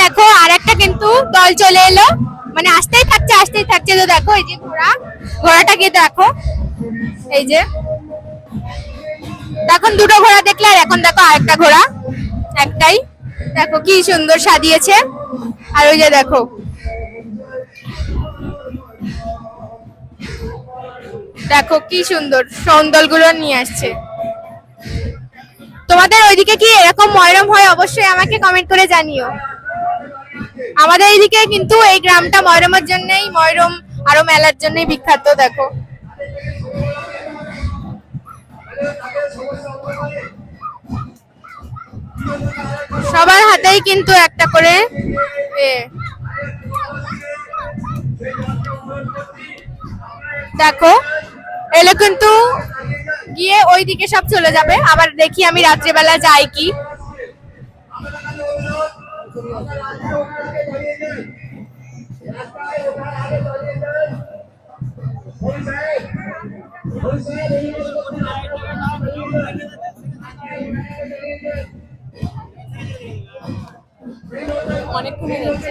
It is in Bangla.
দেখো আর একটা কিন্তু দল চলে এলো, মানে আসতেই থাকছে। তো দেখো এই যে ঘোড়াটাকে দেখো, এই যে এখন দুটো ঘোড়া দেখলে, আর এখন দেখো আরেকটা ঘোড়া, একটাই। দেখো কি সুন্দর সাজিয়েছে। আর ওই যে দেখো, দেখো কি সুন্দর সৌন্দল গুলো নিয়ে আসছে। তোমাদের ওইদিকে কি এরকম ময়রম হয়? অবশ্যই আমাকে কমেন্ট করে জানিও। আমাদের এইদিকে কিন্তু এই গ্রামটা ময়রমের জন্যই, ময়রম আরো মেলার জন্যই বিখ্যাত। দেখো সবার হাতেই কিন্তু একটা করে দেখো এলো কিন্তু গিয়ে ওইদিকে সব চলে যাবে। আবার দেখি আমি রাত্রেবেলা যাই কি। অনেক কমে যাচ্ছে।